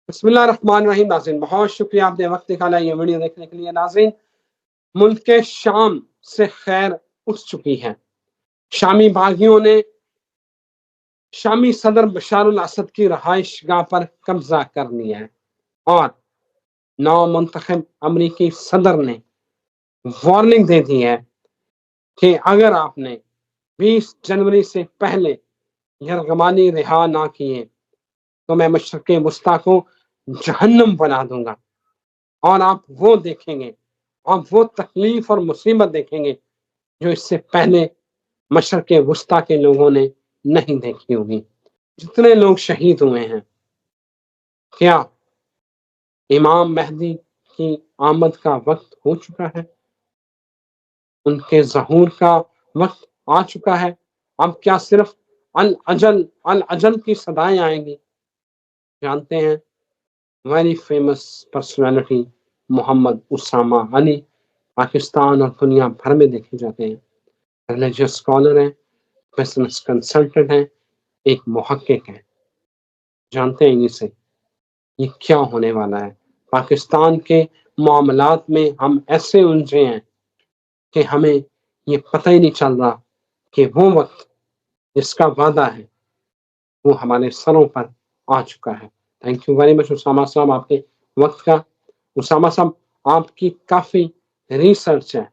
بسم اللہ الرحمن الرحیم. ناظرین بہت شکریہ آپ نے وقت نکالا یہ ویڈیو دیکھنے کے لیے. ناظرین ملک کے شام سے خیر اٹھ چکی ہے. شامی باغیوں نے شامی صدر بشار الاسد کی رہائش گاہ پر قبضہ کر لیا ہے اور نو منتخب امریکی صدر نے وارننگ دے دی ہے کہ اگر آپ نے 20 جنوری سے پہلے یرغمالی رہا نہ کیے تو میں مشرق وسطیٰ کو جہنم بنا دوں گا، اور آپ وہ دیکھیں گے، آپ وہ تکلیف اور مصیبت دیکھیں گے جو اس سے پہلے مشرق وسطیٰ کے لوگوں نے نہیں دیکھی ہوگی. جتنے لوگ شہید ہوئے ہیں، کیا امام مہدی کی آمد کا وقت ہو چکا ہے؟ ان کے ظہور کا وقت آ چکا ہے؟ اب کیا صرف العجل کی صدائیں آئیں گی؟ جانتے ہیں ویری فیمس پرسنالٹی محمد اسامہ علی پاکستان اور دنیا بھر میں دیکھے جاتے ہیں. ریلیجیس اسکالر ہیں، بزنس کنسلٹنٹ ہیں، ایک محقق ہیں. جانتے ہیں اسے یہ کیا ہونے والا ہے؟ پاکستان کے معاملات میں ہم ایسے الجھے ہیں کہ ہمیں یہ پتہ ہی نہیں چل رہا کہ وہ وقت جس کا وعدہ ہے وہ ہمارے سروں پر آ چکا ہے. Thank you very much Osama sahab آپ کے وقت کا. اسامہ صاحب آپ کی کافی ریسرچ ہے.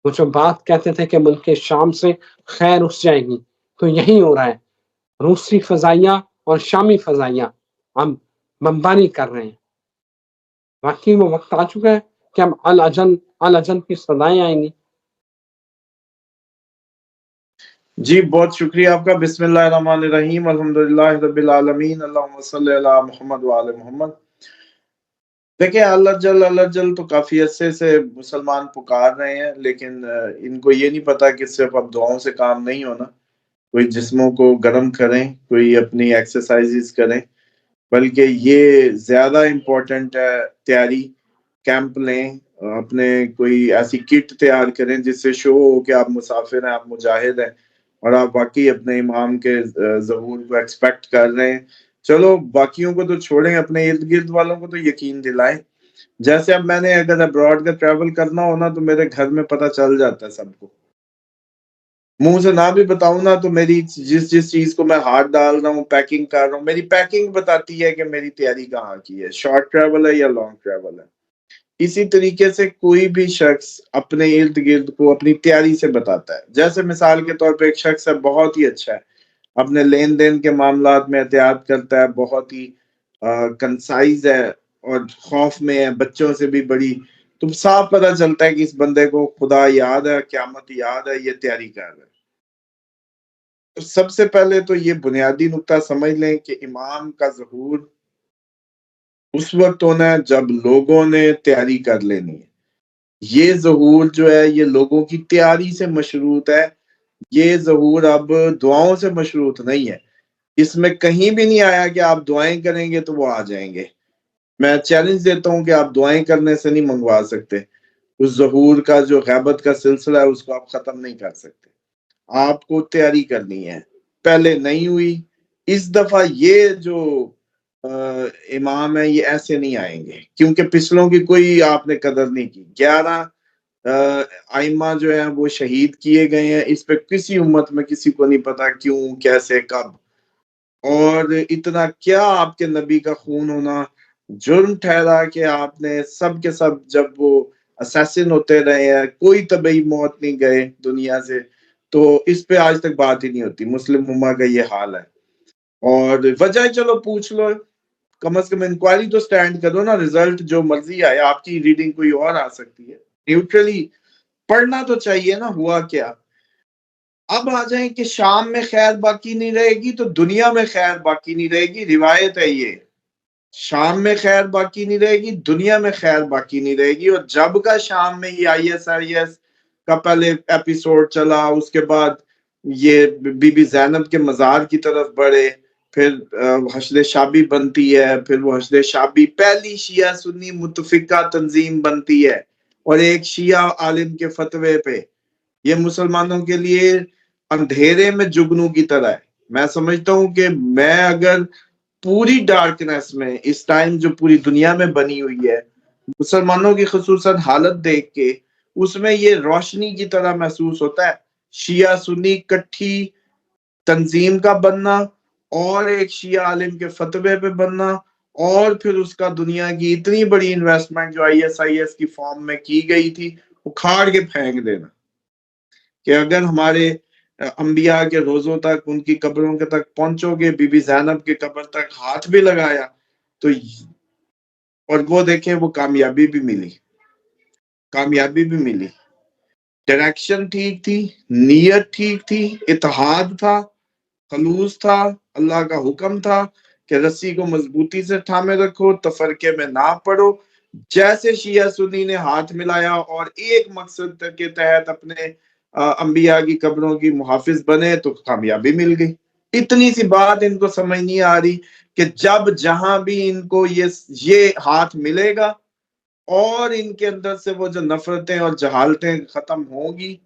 وہ جو بات کہتے تھے کہ ملک شام سے خیر اٹھ جائے گی، تو یہی ہو رہا ہے. روسی فضائیہ اور شامی فضائیہ ہم بمباری کر رہے ہیں. واقعی وہ وقت آ چکا ہے کہ ہم العجل کی صدائیں آئیں گی. جی بہت شکریہ آپ کا. بسم اللہ الرحمن الرحیم، الحمدللہ رب العالمین، اللہم صلی علی محمد وعلی محمد. دیکھیں اللہ جل تو کافی عرصے سے مسلمان پکار رہے ہیں، لیکن ان کو یہ نہیں پتا کہ صرف اب دعاؤں سے کام نہیں ہونا. کوئی جسموں کو گرم کریں، کوئی اپنی ایکسرسائزز کریں، بلکہ یہ زیادہ امپورٹنٹ ہے. تیاری کیمپ لیں، اپنے کوئی ایسی کٹ تیار کریں جس سے شو ہو کہ آپ مسافر ہیں، آپ مجاہد ہیں، اور آپ واقعی اپنے امام کے ظہور کو ایکسپیکٹ کر رہے ہیں. چلو باقیوں کو تو چھوڑیں، اپنے ارد گرد والوں کو تو یقین دلائیں. جیسے اب میں نے اگر ابراڈ کا ٹریول کرنا ہونا تو میرے گھر میں پتہ چل جاتا ہے سب کو. منہ سے نہ بھی بتاؤں نا تو میری جس چیز کو میں ہاتھ ڈال رہا ہوں، پیکنگ کر رہا ہوں، میری پیکنگ بتاتی ہے کہ میری تیاری کہاں کی ہے، شارٹ ٹریول ہے یا لانگ ٹریول ہے. اسی طریقے سے کوئی بھی شخص اپنے ارد گرد کو اپنی تیاری سے بتاتا ہے. جیسے مثال کے طور پہ ایک شخص ہے بہت ہی اچھا ہے، اپنے لین دین کے معاملات میں احتیاط کرتا ہے، بہت ہی کنسائز ہے اور خوف میں ہے، بچوں سے بھی بڑی، تو صاف پتہ چلتا ہے کہ اس بندے کو خدا یاد ہے، قیامت یاد ہے، یہ تیاری کر رہا ہے. تو سب سے پہلے تو یہ بنیادی نقطہ سمجھ لیں کہ امام کا ظہور اس وقت ہونا ہے جب لوگوں نے تیاری کر لینی ہے. یہ ظہور جو ہے یہ لوگوں کی تیاری سے مشروط ہے. یہ ظہور اب دعاؤں سے مشروط نہیں ہے. اس میں کہیں بھی نہیں آیا کہ آپ دعائیں کریں گے تو وہ آ جائیں گے. میں چیلنج دیتا ہوں کہ آپ دعائیں کرنے سے نہیں منگوا سکتے. اس ظہور کا جو غیبت کا سلسلہ ہے اس کو آپ ختم نہیں کر سکتے. آپ کو تیاری کرنی ہے، پہلے نہیں ہوئی. اس دفعہ یہ جو امام ہے یہ ایسے نہیں آئیں گے، کیونکہ پچھلوں کی کوئی آپ نے قدر نہیں کی. 11 ائمہ جو ہیں وہ شہید کیے گئے ہیں. اس پہ کسی امت میں کسی کو نہیں پتا کیوں، کیسے، کب، اور اتنا کیا آپ کے نبی کا خون ہونا جرم ٹھہرا کہ آپ نے سب کے سب جب وہ اسیسن ہوتے رہے ہیں کوئی طبعی موت نہیں گئے دنیا سے. تو اس پہ آج تک بات ہی نہیں ہوتی. مسلم امہ کا یہ حال ہے. اور وجہ چلو پوچھ لو، کم از کم انکوائری تو سٹینڈ کرو نا. رزلٹ جو مرضی آئے، آپ کی ریڈنگ کوئی اور آ سکتی ہے. نیوٹرلی پڑھنا تو چاہیے نا ہوا کیا. اب آ جائیں کہ شام میں خیر باقی نہیں رہے گی تو دنیا میں خیر باقی نہیں رہے گی. روایت ہے یہ، شام میں خیر باقی نہیں رہے گی، دنیا میں خیر باقی نہیں رہے گی. اور جب کا شام میں یہ ISIS کا پہلے ایپیسوڈ چلا، اس کے بعد یہ بی بی زینب کے مزار کی طرف بڑھے، پھر حشد شابی بنتی ہے، پھر وہ حشد شابی پہلی شیعہ سنی متفقہ تنظیم بنتی ہے، اور ایک شیعہ عالم کے فتوے پہ. یہ مسلمانوں کے لیے اندھیرے میں جگنو کی طرح ہے. میں سمجھتا ہوں کہ میں اگر پوری ڈارکنیس میں اس ٹائم جو پوری دنیا میں بنی ہوئی ہے، مسلمانوں کی خصوصاً حالت دیکھ کے اس میں یہ روشنی کی طرح محسوس ہوتا ہے. شیعہ سنی کٹھی تنظیم کا بننا اور ایک شیعہ عالم کے فتوے پہ بننا، اور پھر اس کا دنیا کی اتنی بڑی انویسٹمنٹ جو ISIS کی فارم میں کی گئی تھی اکھاڑ کے پھینک دینا، کہ اگر ہمارے انبیاء کے روزوں تک، ان کی قبروں کے تک پہنچو گے، بی بی زینب کی قبر تک ہاتھ بھی لگایا تو، اور وہ دیکھیں وہ کامیابی بھی ملی. ڈائریکشن ٹھیک تھی، نیت ٹھیک تھی، اتحاد تھا، خلوص تھا، اللہ کا حکم تھا کہ رسی کو مضبوطی سے تھامے رکھو، تفرقے میں نہ پڑو. جیسے شیعہ سنی نے ہاتھ ملایا اور ایک مقصد کے تحت اپنے انبیاء کی قبروں کی محافظ بنے تو کامیابی مل گئی. اتنی سی بات ان کو سمجھ نہیں آ رہی کہ جب جہاں بھی ان کو یہ ہاتھ ملے گا اور ان کے اندر سے وہ جو نفرتیں اور جہالتیں ختم ہوں گی،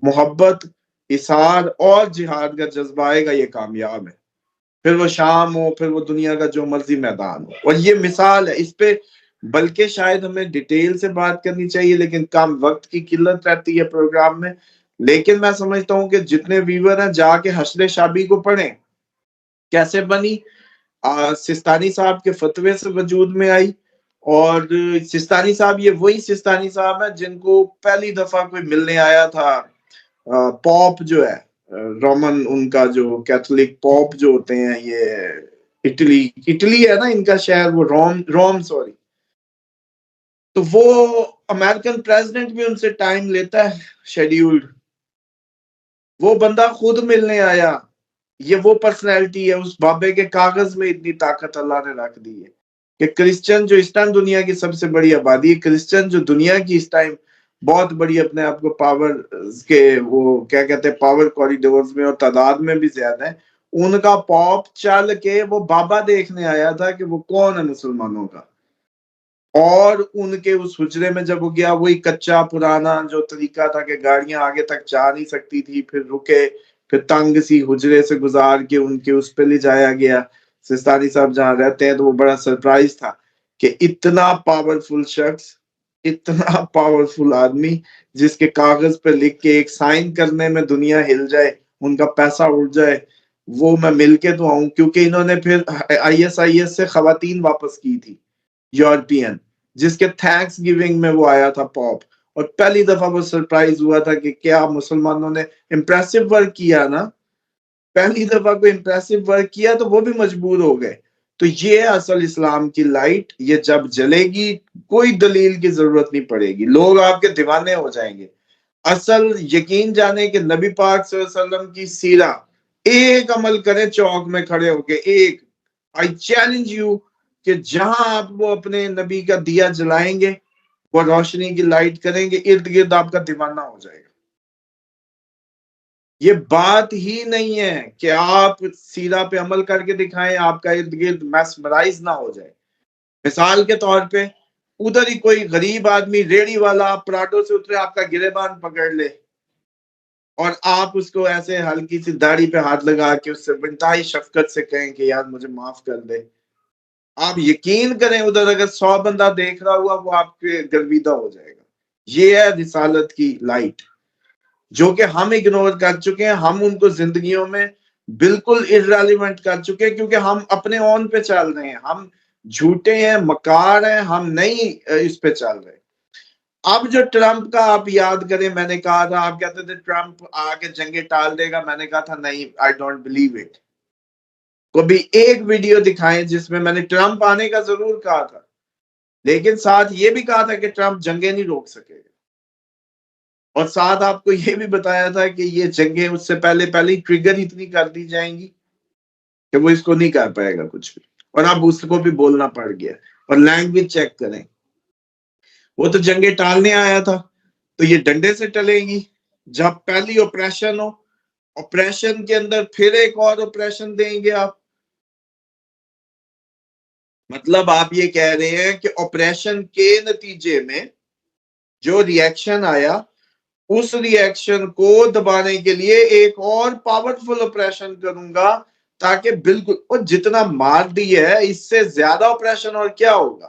محبت، اثار اور جہاد کا جذبہ آئے گا، یہ کامیاب ہے. پھر وہ شام ہو، پھر وہ دنیا کا جو مرضی میدان ہو. اور یہ مثال ہے اس پہ، بلکہ شاید ہمیں ڈیٹیل سے بات کرنی چاہیے لیکن کم وقت کی قلت رہتی ہے پروگرام میں. لیکن میں سمجھتا ہوں کہ جتنے ویور ہیں جا کے حشر شابی کو پڑھیں، کیسے بنی، سستانی صاحب کے فتوے سے وجود میں آئی. اور سستانی صاحب یہ وہی سستانی صاحب ہیں جن کو پہلی دفعہ کوئی ملنے آیا تھا، پوپ جو ہے رومن، ان کا جو کیتھولک پوپ جو ہوتے ہیں، یہ اٹلی ہے نا ان کا شہر، وہ روم سوری. تو وہ امریکن پریزیڈنٹ بھی ان سے ٹائم لیتا ہے شیڈیولڈ. وہ بندہ خود ملنے آیا. یہ وہ پرسنالٹی ہے، اس بابے کے کاغذ میں اتنی طاقت اللہ نے رکھ دی ہے کہ کرسچن جو اس ٹائم دنیا کی سب سے بڑی آبادی ہے، کرسچن جو دنیا کی اس ٹائم بہت بڑی اپنے آپ کو پاور کے، وہ کیا کہتے ہیں، پاور کوریڈورز میں اور تعداد میں بھی زیادہ ہے، ان کا پاپ چل کے وہ بابا دیکھنے آیا تھا کہ وہ کون ہے مسلمانوں کا. اور ان کے اس حجرے میں جب وہ گیا، وہی کچا پرانا جو طریقہ تھا کہ گاڑیاں آگے تک جا نہیں سکتی تھی، پھر رکے، پھر تنگ سی حجرے سے گزار کے ان کے اس پہ لے جایا گیا. سستانی صاحب جہاں رہتے ہیں تو وہ بڑا سرپرائز تھا کہ اتنا پاورفل شخص، اتنا پاورفل آدمی جس کے کاغذ پہ لکھ کے ایک سائن کرنے میں دنیا ہل جائے، ان کا پیسہ اڑ جائے، وہ میں مل کے تو آؤں. کیونکہ انہوں نے پھر ISIS سے خواتین واپس کی تھی یورپین، جس کے تھینکس گیونگ میں وہ آیا تھا پاپ. اور پہلی دفعہ وہ سرپرائز ہوا تھا کہ کیا مسلمانوں نے امپریسو ورک کیا نا، پہلی دفعہ کوئی امپریسو ورک کیا تو وہ بھی مجبور ہو گئے. تو یہ اصل اسلام کی لائٹ، یہ جب جلے گی کوئی دلیل کی ضرورت نہیں پڑے گی، لوگ آپ کے دیوانے ہو جائیں گے. اصل یقین جانے کہ نبی پاک صلی اللہ علیہ وسلم کی سیرہ ایک عمل کریں چوک میں کھڑے ہو کے، ایک، I challenge you کہ جہاں آپ وہ اپنے نبی کا دیا جلائیں گے، وہ روشنی کی لائٹ کریں گے، ارد گرد آپ کا دیوانہ ہو جائے گا. یہ بات ہی نہیں ہے کہ آپ سیرہ پہ عمل کر کے دکھائیں، آپ کا ارد گرد میسمرائز نہ ہو جائے. مثال کے طور پہ ادھر ہی کوئی غریب آدمی ریڑی والا پراٹو سے اترے، آپ کا گریبان پکڑ لے اور آپ اس کو ایسے ہلکی سی داڑھی پہ ہاتھ لگا کے اس سے انتہائی شفقت سے کہیں کہ یار مجھے معاف کر دے، آپ یقین کریں ادھر اگر 100 بندہ دیکھ رہا ہوا وہ آپ کے گرویدہ ہو جائے گا. یہ ہے رسالت کی لائٹ جو کہ ہم اگنور کر چکے ہیں. ہم ان کو زندگیوں میں بالکل irrelevant کر چکے ہیں کیونکہ ہم اپنے اون پہ چل رہے ہیں، ہم جھوٹے ہیں، مکار ہیں، ہم نہیں اس پہ چل رہے. اب جو ٹرمپ کا آپ یاد کریں، میں نے کہا تھا، آپ کہتے تھے ٹرمپ آگے جنگیں ٹال دے گا، میں نے کہا تھا نہیں، I don't believe it. کبھی ایک ویڈیو دکھائیں جس میں نے ٹرمپ آنے کا ضرور کہا تھا لیکن ساتھ یہ بھی کہا تھا کہ ٹرمپ جنگیں نہیں روک سکے گا، اور ساتھ آپ کو یہ بھی بتایا تھا کہ یہ جنگیں اس سے پہلے ٹریگر اتنی کر دی جائیں گی کہ وہ اس کو نہیں کر پائے گا کچھ بھی. اور اب اس کو بھی بولنا پڑ گیا. اور لینگویج چیک کریں، وہ تو جنگیں ٹالنے آیا تھا، تو یہ ڈنڈے سے ٹلے گی. جب پہلی آپریشن ہو، آپریشن کے اندر پھر ایک اور آپریشن دیں گے آپ. مطلب آپ یہ کہہ رہے ہیں کہ آپریشن کے نتیجے میں جو ری ایکشن آیا، اس ری ایکشن کو دبانے کے لیے ایک اور پاورفل آپریشن کروں گا تاکہ بالکل اور جتنا مار دی ہے اس سے زیادہ آپریشن اور کیا ہوگا،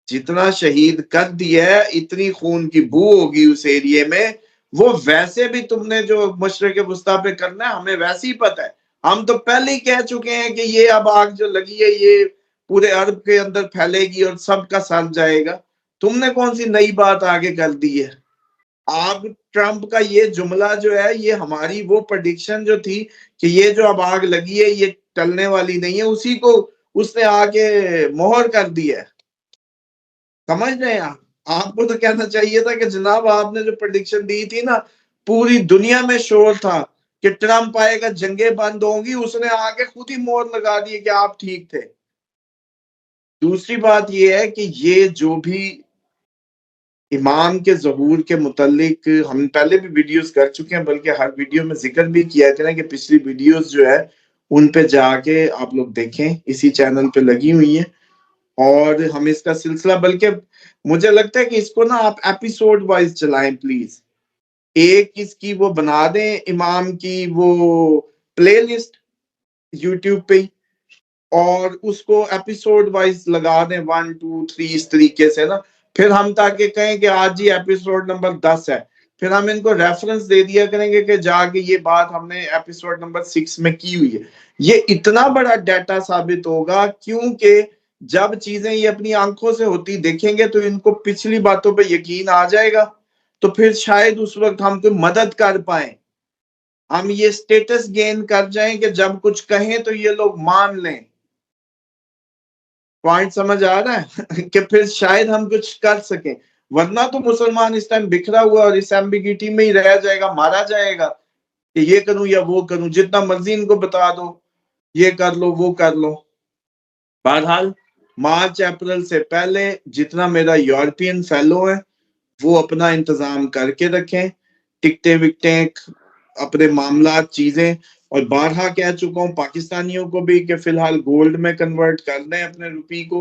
جتنا شہید کر دیا ہے اتنی خون کی بو ہوگی اس ایریے میں، وہ ویسے بھی تم نے جو مشرق وسطیٰ پہ کرنا ہے ہمیں ویسے ہی پتہ ہے، ہم تو پہلے ہی کہہ چکے ہیں کہ یہ اب آگ جو لگی ہے یہ پورے عرب کے اندر پھیلے گی اور سب کا سر جائے گا، تم نے کون سی نئی بات آگے کر دی ہے؟ آپ ٹرمپ کا یہ جملہ جو ہے یہ ہماری وہ پریڈکشن جو تھی کہ یہ جو اب آگ لگی ہے یہ ٹلنے والی نہیں ہے، اسی کو اس نے آگے مہر کر دی ہے، سمجھ رہے ہیں آپ کو تو کہنا چاہیے تھا کہ جناب آپ نے جو پریڈکشن دی تھی نا پوری دنیا میں شور تھا کہ ٹرمپ آئے گا جنگیں بند ہوں گی، اس نے آگے خود ہی مہر لگا دی کہ آپ ٹھیک تھے۔ دوسری بات یہ ہے کہ یہ جو بھی امام کے ظہور کے متعلق ہم پہلے بھی ویڈیوز کر چکے ہیں، بلکہ ہر ویڈیو میں ذکر بھی کیا کریں کہ پچھلی ویڈیوز جو ہے ان پہ جا کے آپ لوگ دیکھیں، اسی چینل پہ لگی ہوئی ہیں، اور ہم اس کا سلسلہ بلکہ مجھے لگتا ہے کہ اس کو نا آپ ایپیسوڈ وائز چلائیں پلیز، ایک اس کی وہ بنا دیں امام کی وہ پلے لسٹ یوٹیوب پہ، اور اس کو ایپیسوڈ وائز لگا دیں 1 2 3 اس طریقے سے نا، پھر ہم تاکہ کہیں کہ آج ہی ایپیسوڈ نمبر 10 ہے، پھر ہم ان کو ریفرنس دے دیا کریں گے کہ جا کے یہ بات ہم نے ایپیسوڈ نمبر 6 میں کی ہوئی ہے۔ یہ اتنا بڑا ڈیٹا ثابت ہوگا کیونکہ جب چیزیں یہ اپنی آنکھوں سے ہوتی دیکھیں گے تو ان کو پچھلی باتوں پہ یقین آ جائے گا، تو پھر شاید اس وقت ہم کوئی مدد کر پائیں، ہم یہ سٹیٹس گین کر جائیں کہ جب کچھ کہیں تو یہ لوگ مان لیں۔ پوائنٹ سمجھ آ رہا ہے کہ پھر شاید ہم کچھ کر سکیں، ورنہ تو مسلمان اس ٹائم بکھرا ہوا اور اس ایمبیگیٹی میں ہی رہ جائے گا، مارا جائے گا کہ یہ کروں یا وہ کروں، جتنا مرضی ان کو بتا دو یہ کر لو وہ کر لو۔ بہرحال مارچ اپریل سے پہلے جتنا میرا یورپین فیلو ہے وہ اپنا انتظام کر کے رکھیں، ٹکٹیں وکٹیں اپنے معاملات چیزیں، اور بارہا کہہ چکا ہوں پاکستانیوں کو بھی کہ فی الحال گولڈ میں کنورٹ کر دیں اپنے روپی کو،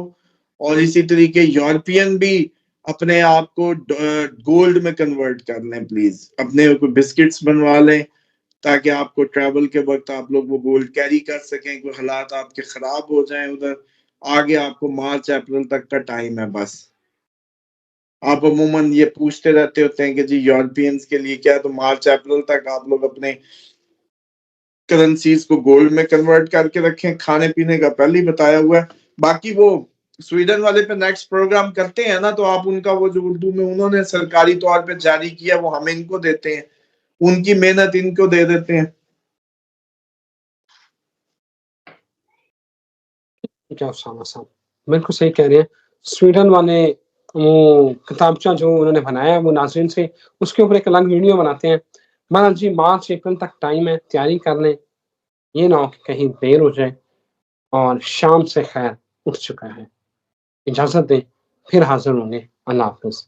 اور اسی طریقے یورپین بھی اپنے آپ کو گولڈ میں کنورٹ کر لیں پلیز، اپنے کوئی بسکٹس بنوا لیں تاکہ آپ کو ٹریول کے وقت آپ لوگ وہ گولڈ کیری کر سکیں، کوئی حالات آپ کے خراب ہو جائیں ادھر، آگے آپ کو مارچ اپریل تک کا ٹائم ہے بس۔ آپ عموماً یہ پوچھتے رہتے ہوتے ہیں کہ جی یورپینز کے لیے کیا، تو مارچ اپریل تک آپ لوگ اپنے کرنسیز کو گولڈ میں کنورٹ کر کے رکھیں، کھانے پینے کا پہلے ہی بتایا ہوا ہے، باقی وہ سویڈن والے پہ نیکسٹ پروگرام کرتے ہیں نا تو آپ ان کا وہ جو اردو میں انہوں نے سرکاری طور پہ جاری کیا وہ ہم ان کو دیتے ہیں، ان کی محنت ان کو دے دیتے ہیں۔ کیا اسامہ صاحب بالکل صحیح کہہ رہے ہیں، سویڈن والے وہ کتابچہ جو انہوں نے بنایا ہے وہ ناظرین سے اس کے اوپر ایک الگ ویڈیو بناتے ہیں۔ مہاراج جی مارچ اپریل تک ٹائم ہے، تیاری کر لیں، یہ نہ ہو کہ کہیں دیر ہو جائے، اور شام سے خیر اٹھ چکا ہے، اجازت دیں پھر حاضر ہوں گے، اللہ حافظ۔